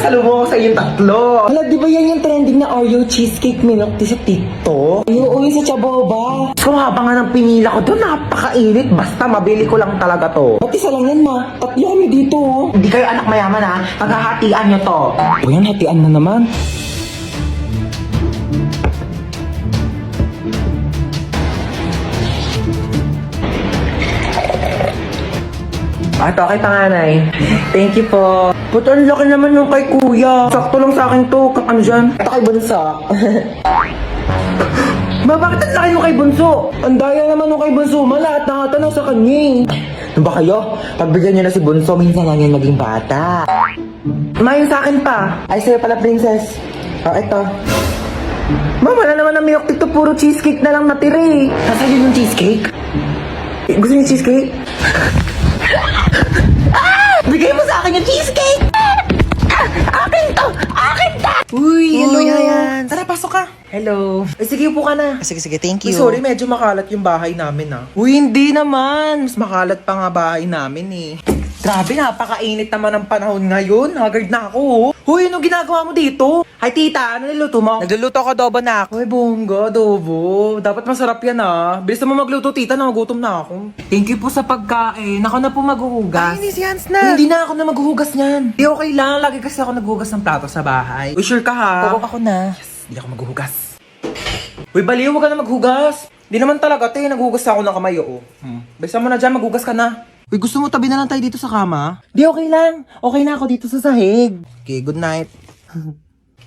Pasalubong ko sa inyong tatlo. Hala, di ba yan yung trending na Oreo cheesecake milk tea sa TikTok? Oo, yung sa Chaboba. So habang nga ng pinila ko doon, napakainit. Basta mabili ko lang talaga to. Ba't isa lang yan, ma? Tatlo kami dito. Hindi kayo anak mayaman, ha? Paghahatian nyo to. O yan, hatian na naman. Ito, kay panganay. Thank you po. Puto, ang laki naman nung kay kuya. Sakto lang sa akin to. Ano dyan? Ito kay Bunso. Ma, bakit ang laki nung kay Bunso? Ang daya naman nung kay Bunso. Lahat na ata sa kanya. Ano ba kayo? Pagbigyan nyo na si Bunso, minsan lang yan maging bata. Ma, yung sa akin pa. Ay, sa'yo pala, princess. Ito. Ma, wala naman ang milk dito. Puro cheesecake na lang natira eh. Nasaan yun yung cheesecake? Gusto niyo cheesecake? Bigay mo sa akin yung cheesecake! Akin to! Akin to! Uy, hello Yayan. Tara, pasok ka. Hello. Sige, upo ka na. Sige, thank you. Sorry, medyo makalat yung bahay namin, ah. Uy, hindi naman. Mas makalat pa nga bahay namin, eh. Grabe, napakainit naman ang panahon ngayon. Haggard na ako, oh. Huy, anong ginagawa mo dito? Hi, tita. Ano niluto mo? Nagluluto ko adobo na ako. Uy, bongga, adobo. Dapat masarap yan, ah. Bilis na mo magluto, tita. Nagugutom na ako. Thank you po sa pagkain. Ako na po maghuhugas. Ay, hindi si Hans na. Hindi na ako na maghuhugas niyan. Di okay lang. Lagi kasi ako naghuhugas ng plato sa bahay. Uy, sure ka, ha? Oo, ako na. Hindi ako maghuhugas. Uy, baliw, huwag ka na maghugas. Di naman talaga, te. Naghuhugas ako ng kamay, oo. Bisa mo na dyan, maghugas ka na. Uy, gusto mo tabi na lang tayo dito sa kama? Di, okay lang. Okay na ako dito sa sahig. Okay, good night.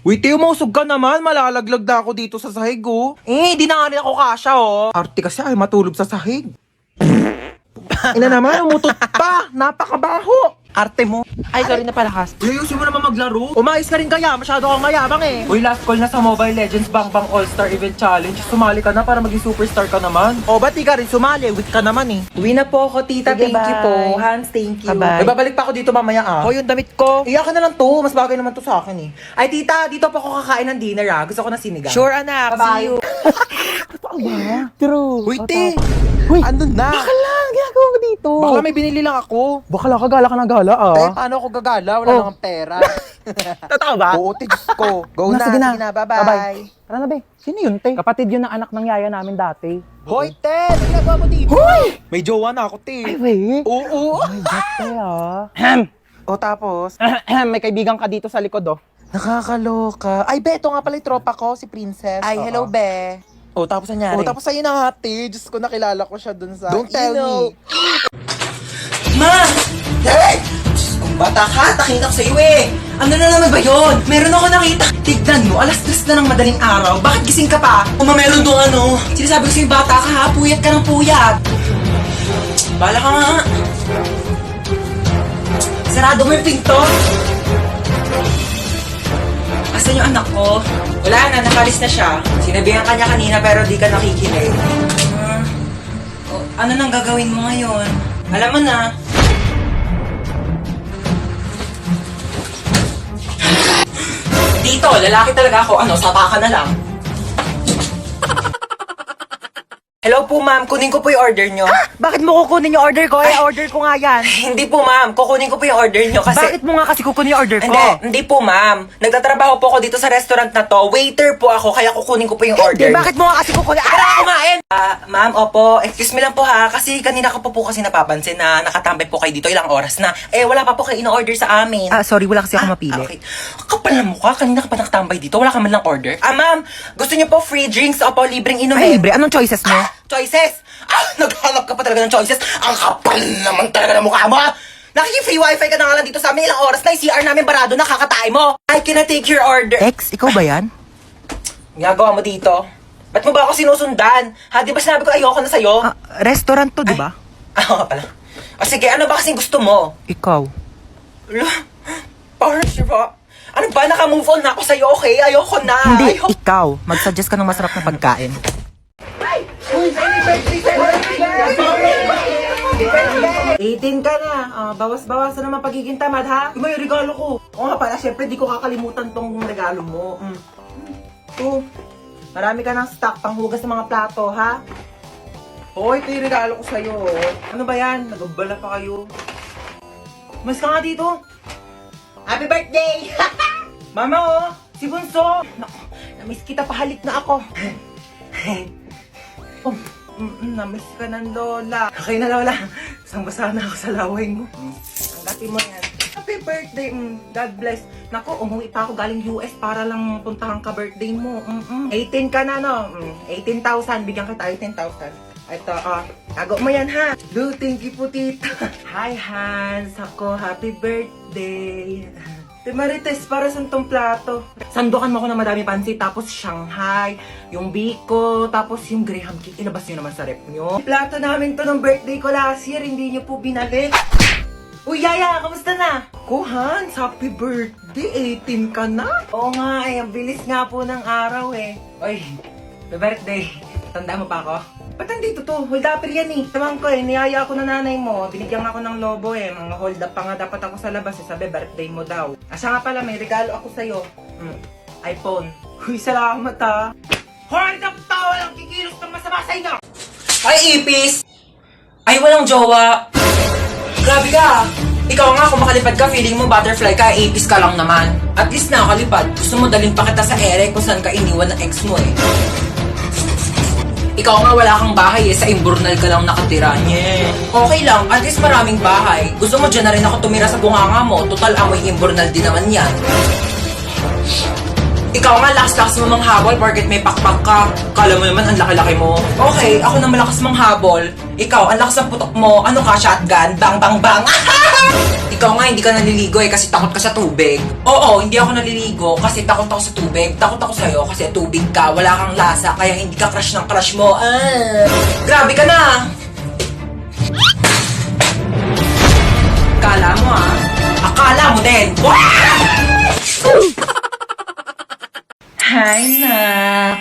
Uy, te, umusog ka naman. Malalaglag na ako dito sa sahig, oh. Di na nga rin ako kasha, oh. Arte kasi ay matulog sa sahig. Ina naman, umutot pa. Napakabaho. Arte mo. Ay, sorry na palakas. Uy, ayusin mo naman maglaro. Umayos ka rin kaya, masyado kang mayabang eh. Uy, last call na sa Mobile Legends Bang Bang All-Star Event Challenge. Sumali ka na para maging superstar ka naman. O, ba't di ka rin sumali? Weak ka naman eh. Uwi na po ako, tita. Sige, Thank you bye. po. Hans, thank you. Bye-bye. Ay, babalik pa ako dito mamaya ah. Oh, yung damit ko. Iyakan na lang to. Mas bagay naman to sa akin eh. Ay, tita, dito po ako kakain ng dinner ah. Gusto ko na sinigang. Sure, anak. Bye-bye. See you. True. Uy, te. Uy, Ano na? baka lang. Ginagawa mo dito. Baka may binili lang ako. Bakala ka gala ka na gala ah. Eh, paano ako gagala? Wala Oh. nang pera. Totoo ba? Oo, te, Diyos ko. Go na, sige na. Bye-bye. Tara na, be. Sino yun, te? Kapatid yun ng anak ng yaya namin dati. Hoy, te! Ano ginagawa mo dito? Hoy! May jowa na ako, te. Ay, wait. Oo. Ay, te, ah. O, tapos? May kaibigan ka dito sa likod, oh. Nakakaloka. Ay, be, ito nga pala yung tropa ko, si Princess. Ay, hello, be. Oh, tapos nangyari? O, tapos sa'yo na ate. Diyos ko, nakilala ko siya dun sa... Don't tell me. Ma! Hey! Kung bata ka, takina ko sa'yo eh. Ano na naman ba yun? Meron ako nakita. Tignan mo, alas 3 na ng madaling araw. Bakit gising ka pa? Meron dong ano. Sinasabi ko sa'yo, bata ka ha. Puyat ka ng puyat. Bala ka nga. Sarado mo yung pinto. Asan yung anak ko? Wala na, nakalis na siya. Sinabihan ka niya kanina pero di ka nakikinig. Ano nang gagawin mo ngayon? Alam mo na. Dito, lalaki talaga ako. Ano, sapa ka na lang. Hello po ma'am, kunin ko po yung order nyo. Bakit mo kukunin yung order ko? Order ko nga yan. Hindi po ma'am, kukunin ko po yung order nyo kasi... Bakit mo nga kasi kukunin yung order ko? Hindi po ma'am. Nagtatrabaho po ako dito sa restaurant na to. Waiter po ako, kaya kukunin ko po yung order. Hindi, bakit mo nga kasi kukunin? Para kumain! Ma'am, opo, excuse me lang po ha, kasi kanina ko po kasi napapansin na nakatambay po kayo dito ilang oras na. Wala pa po kayo in-order sa amin. Sorry, wala kasi ako mapili. Okay. Kapal na mukha, kanina ka pa nakatambay dito, wala ka man lang order. Ma'am, gusto niyo po free drinks? Opo, libreng inumin. Ay, libre. Anong choices mo? Choices! Naghanap ka pa talaga ng choices. Ang kapal naman talaga ng mukha mo, ha? Nakiki-free wifi ka na nga lang dito sa amin. Ilang oras na yung CR namin barado na kakatay mo. I cannot take your order. Ex, ikaw ba yan? Ginagawa mo dito? Ba't mo ba ako sinusundan? Ha, di ba sinabi ko ayoko na sa'yo? Restaurant to, di ba? Oo nga pala. Sige, ano ba kasing gusto mo? Ikaw. Parang sure ba? Ano ba? Naka-move on na ako sa'yo, okay? Ayoko na. Hindi, Ayoko. ikaw. Mag-suggest ka ng masarap na pagkain. 18 ka na. Bawas-bawasan naman pagiging tamad, ha? Yung may regalo ko. Oo nga pala, syempre di ko kakalimutan tong regalo mo. Ito. Marami ka ng stock panghugas ng mga plato, ha? Oo, ito yung regalo ko sa'yo. Ano ba yan? Nagabala pa kayo. Mas ka nga dito. Happy birthday! Mama, oh! Si Bunso! Naku, namiss kita, pahalik na ako. Oh, namiss ka ng lola. Okay na, lola. Isang-basa na ako sa laway mo. Tanggapin mo yan. Happy birthday, God bless. Naku, umuwi pa ako galing US para lang puntahan ka birthday mo. 18 ka na, no? 18,000. Bigyan kita 18,000. Ito, tago mo yan, ha? Do, thank you po, tita. Hi, Hans. Ako, happy birthday. Te Marites, para sa tong plato. Sandukan mo ako ng madami pansit, tapos Shanghai, yung biko, tapos yung Graham cake. Ilabas nyo naman sa rep nyo. Plato namin to ng birthday ko last year, hindi nyo po binalik. Uy, Yaya, kamusta na? Ko, Hans, happy birthday, 18 ka na. Oo nga, ang bilis nga po ng araw eh. Uy, happy birthday. Tanda mo pa ako? Ba't nandito to? Hold up yan eh. Tamang ko eh, niyaya ako ng nanay mo. Binigyan ako ng lobo eh. Mga hold up pa nga dapat ako sa labas eh. Sabi, birthday mo daw. Siya nga pala, may regalo ako sa'yo. iPhone. Uy, salamat ha. Hold up pa! Walang kikilos ng masama sa inyo! Ay, Ipis! Ay, walang jowa! Grabe ka! Ikaw nga, kung makalipad ka, feeling mo butterfly ka, Ipis ka lang naman. At least nakakalipad. Gusto mo dalhin pa kita sa ere kung saan ka iniwan ng ex mo eh. Ikaw nga wala kang bahay eh, sa Imburnal ka lang nakatira. Yeah. Okay lang, at least maraming bahay. Gusto mo dyan na rin ako tumira sa bunganga mo, total amoy Imburnal din naman yan. Ikaw nga lakas-lakas mo manghabol porket may pakpak ka. Kala mo naman ang laki-laki mo. Okay, ako na malakas manghabol. Ikaw, ang lakas ng putok mo. Ano ka, shotgun? Bang, bang, bang! Ikaw nga, hindi ka naliligo eh kasi takot ka sa tubig. Oo, hindi ako naliligo kasi takot ako sa tubig. Takot ako sa'yo kasi tubig ka, wala kang lasa, kaya hindi ka crush ng crush mo. Grabe ka na! Akala mo ah. Akala mo din. Hi, Nak!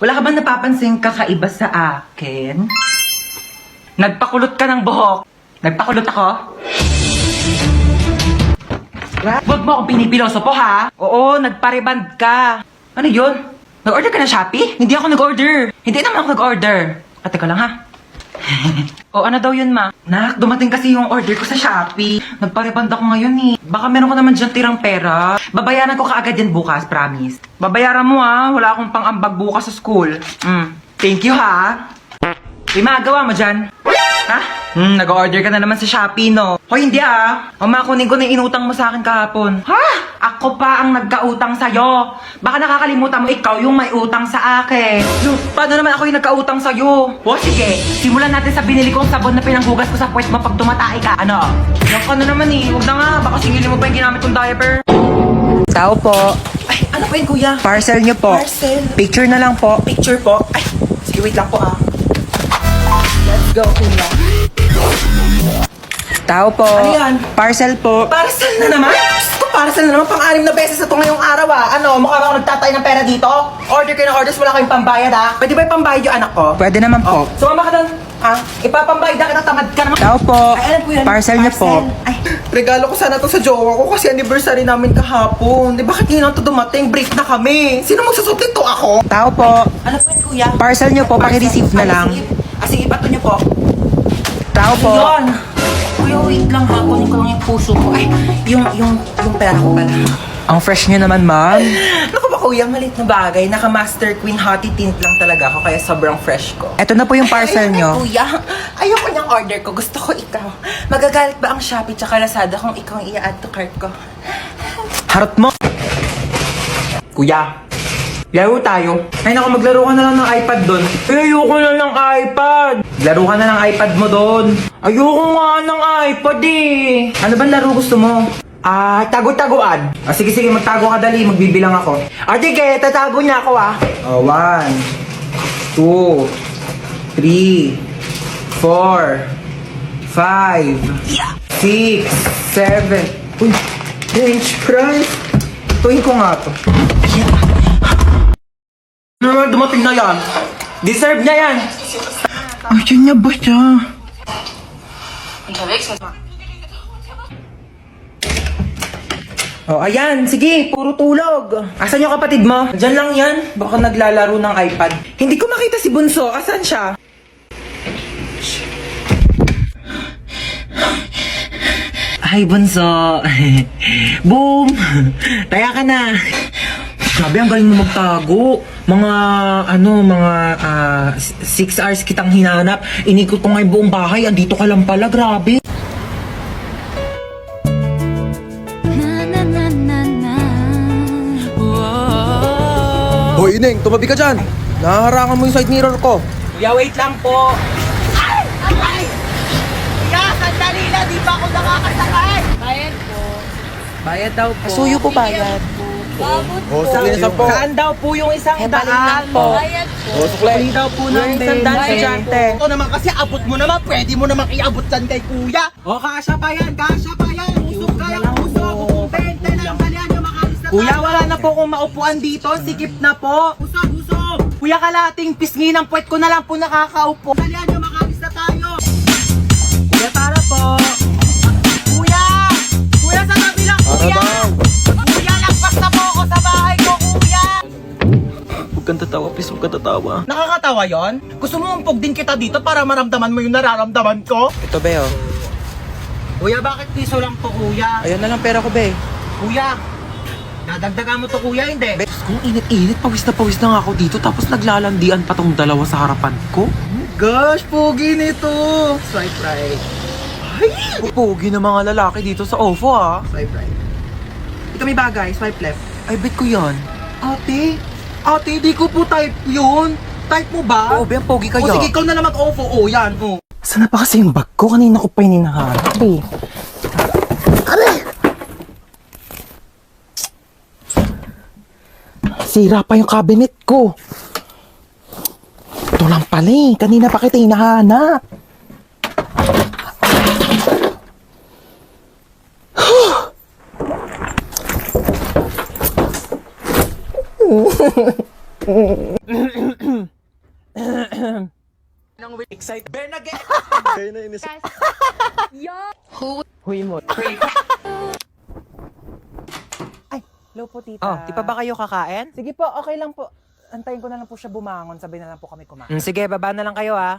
Wala ka ba napapansin kakaiba sa akin? Nagpakulot ka ng buhok. Nagpakulot ako? Huwag mo akong pinipiloso po, ha? Oo, nagpariband ka. Ano yun? Nag-order ka na Shopee? Hindi ako nag-order. Hindi naman ako nag-order. Teka lang, ha? O, ano daw yun, ma? Nak, dumating kasi yung order ko sa Shopee. Nagpariband ako ngayon, eh. Baka meron ko naman dyan tirang pera. Babayaran ko kaagad yan bukas, promise. Babayaran mo, ha? Wala akong pang-ambag bukas sa school. Thank you, ha? Magawa mo dyan? Ha? Nag-order ka na naman sa Shopee, no? Hoy, hindi ah. Kunin ko na yung inutang mo sa akin kahapon. Ha? Ako pa ang nagkautang sa'yo. Baka nakakalimutan mo ikaw yung may utang sa akin. Paano naman ako yung nagkautang sa'yo? O sige, simulan natin sa binili kong sabon na pinanghugas ko sa puwet mo pag tumatay ka. Ano? Yung ka na naman eh. Huwag na nga. Baka singilin mo pa yung ginamit kong diaper. Tao po. Ay, ano pa yun, kuya? Parcel nyo po. Parcel. Picture na lang po. Picture po. Ay, sige, wait lang po ah. Let's go, kuya. Tao po. Ano yan? Parcel po. Parcel na naman? Parcel na naman, pang-anim na beses na ito ngayong araw ah. Ano, mukha ba ako nagtatay ng pera dito? Order kayo ng orders, wala kayong pambayad ah. Pwede ba yung pambayad yung anak ko? Pwede naman po. Sumama ka doon. Ipapambayad na kita, tamad ka naman. Tao po. Ay, alam ko yan. Parcel niyo po. Ay, regalo ko sana to sa jowa ko kasi anniversary namin kahapon. Di bakit ngayon to dumating? Break na kami. Sino magsusublit to ako? Tao po. Ano po yan, kuya? Parcel nyo po, paki-receive na lang. Sige, bato niyo po. Tao po. Yun. Kuya, wait lang ha. Kunin ko lang yung puso ko. Ay, yung pera ko pala. Ang fresh nyo naman, ma'am. Naku ba kuya, malit na bagay. Naka-Master Queen Hottie Tint lang talaga ako kaya sobrang fresh ko. Eto na po yung parcel Ayoko nyo. na, kuya. Ayoko niyang order ko. Gusto ko ikaw. Magagalit ba ang Shopee tsaka Lazada kung ikaw ang i-add to cart ko? Harot mo. Kuya, laro tayo. Ay naku, maglaro ka na lang ng iPad doon. Ayoko na ng iPad. Laro ka na ng iPad mo doon. Ayoko nga ng iPad eh. Ano ba laro gusto mo? Tago-taguan. Sige, magtago ka dali. Magbibilang ako. Sige, tatago niya ako 1, 2, 3, 4, 5, 6, 7. Uy, French fries. Tuwin ko nga to. Ano naman dumating na yan? Deserve niya yan. Ayun niya ba siya? Oh, ayan. Sige, puro tulog. Asan yung kapatid mo? Diyan lang yan. Baka naglalaro ng iPad. Hindi ko makita si Bunso. Asan siya? Hi, bunso. Boom! Taya ka na. Grabe, ang galing mo magtago. Mga 6 hours kitang hinanap. Inikot ko nga yung buong bahay. Andito ka lang pala, grabe. Hoy, Ineng, tumabi ka dyan. Nahaharangan mo yung side mirror ko. Kuya, wait lang po. Kuya, sandali na, di ba ako nakakasakay? Bayad po. Bayad daw po. Suyo po bayad. Oh, sige na po. Saan daw po yung isang Hepaling daan? lang po. Oh, sukle. Hindi daw po ng isang daan, bente. estudyante. Ito naman kasi abot mo naman, pwede mo naman iabot dyan kay kuya. O, kasya pa yan, kasya pa yan. Usok kayo, usok. Kung 20 lang, dalihan nyo makalis na Kuya, wala na po kung maupuan dito, sikip na po. Usok, usok. Kuya, kalating pisngi ng puwet ko na lang po nakakaupo. Dalihan nyo makalis na tayo. Kuya, tara po. Kuya! Kuya, sa tabi lang, kuya! Kuya, lagpas na po ako sa bahay ko, kuya! Huwag kang tatawa, please. Huwag kang tatawa. Nakakatawa yon? Gusto mo umpog din kita dito para maramdaman mo yung nararamdaman ko? Ito, be, oh. Kuya, bakit piso lang to, kuya? Ayun na lang pera ko, be. Kuya, dadagdagan mo to, kuya, hindi? Kung init-init, pawis na nga ako dito. Tapos naglalandian pa tong dalawa sa harapan ko. Gosh, pogi nito! Swipe right. Pupugi ng mga lalaki dito sa OFO, ah. Swipe right. Ito may bagay, swipe left. Ay, bet ko yan. Ate, di ko po type yun. Type mo ba? Oo, be, ang pogi kaya. O sige, ikaw na lang mag-ofo. O, yan, o. Saan na pa kasi yung bag ko? Kanina ko pa yung hinahanap, eh. Sira pa yung cabinet ko. Ito lang pala eh. Kanina pa kita hinahanap. Excited. Bear na get. Huy mo. Hello po, tita. Oh, di pa ba kayo kakain? Sige po, okay lang po. Antayin ko na lang po siya bumangon. Sabay na lang po kami kumain. Sige, baba na lang kayo ah.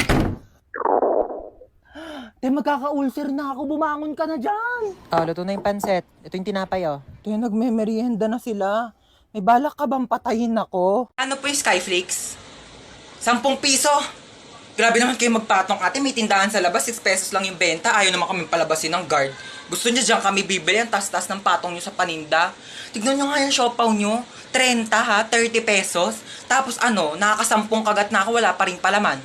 Magkaka-ulcer na ako. Bumangon ka na dyan. Oh, luto na yung pansit. Ito yung tinapay oh. Ito yung nagme-merienda na sila. May balak ka bang patayin ako? Ano po yung Skyflakes? 10 piso. Grabe naman kayo magpatong, ate. May tindahan sa labas, 6 pesos lang yung benta. Ayaw naman kami palabasin ng guard. Gusto niya dyan kami bibili ang tas-tas ng patong nyo sa paninda. Tignan nyo nga yung siopaw nyo. 30 ha, 30 pesos. Tapos nakakasampung kagat na ako, wala pa rin palaman.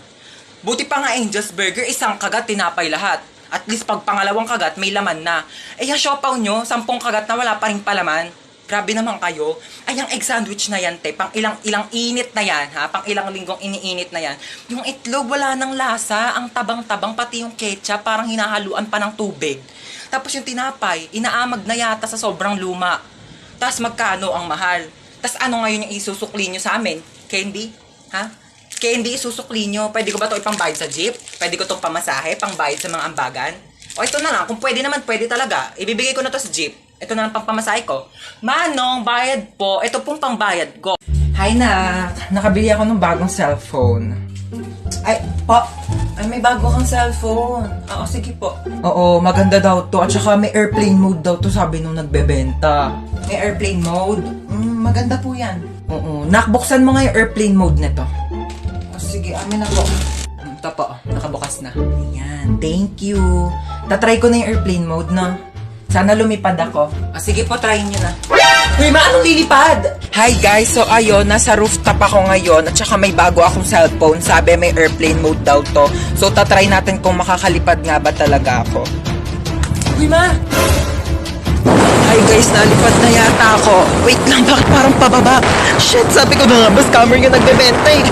Buti pa nga Angel's Burger, isang kagat, tinapay lahat. At least pag pangalawang kagat, may laman na. Eh yung siopaw nyo, 10 kagat na wala pa rin palaman. Grabe naman kayo. Ay, yung egg sandwich na yan, te. Pang ilang init na yan, ha? Pang ilang linggong iniinit na yan. Yung itlog, wala ng lasa. Ang tabang-tabang, pati yung ketchup, parang hinahaluan pa ng tubig. Tapos yung tinapay, inaamag na yata sa sobrang luma. Tapos magkano ang mahal? Tapos ano ngayon yung isusukli nyo sa amin? Candy? Ha? Candy isusukli nyo. Pwede ko ba ito ipangbayad sa jeep? Pwede ko itong pamasahe, pangbayad sa mga ambagan? O ito na lang, kung pwede naman, pwede talaga. Ibibigay ko na to sa jeep. Ito na lang pang pamasahe ko. Manong, bayad po. Ito pong pangbayad ko. Hi na. Nakabili ako ng bagong cellphone. Ay, po. Ay, may bago kang cellphone. Oo, sige po. Oo, maganda daw to. At saka may airplane mode daw to, sabi nung nagbebenta. May airplane mode? Maganda po yan. Oo. Nakbuksan mo nga yung airplane mode nito. O, sige, amin na po. Ito po, nakabukas na. Ayan, thank you. Tatry ko na yung airplane mode, no? Sana lumipad ako. O, sige po, try nyo na. Uy, anong lilipad? Hi guys, so ayun, nasa rooftop ako ngayon at saka may bago akong cellphone. Sabi may airplane mode daw to. So tatry natin kung makakalipad nga ba talaga ako. Uy, ma! Hi guys, nalipad na yata ako. Wait lang, bakit parang pababa? Shit, sabi ko na nga ba, scammer yung nagbebenta eh.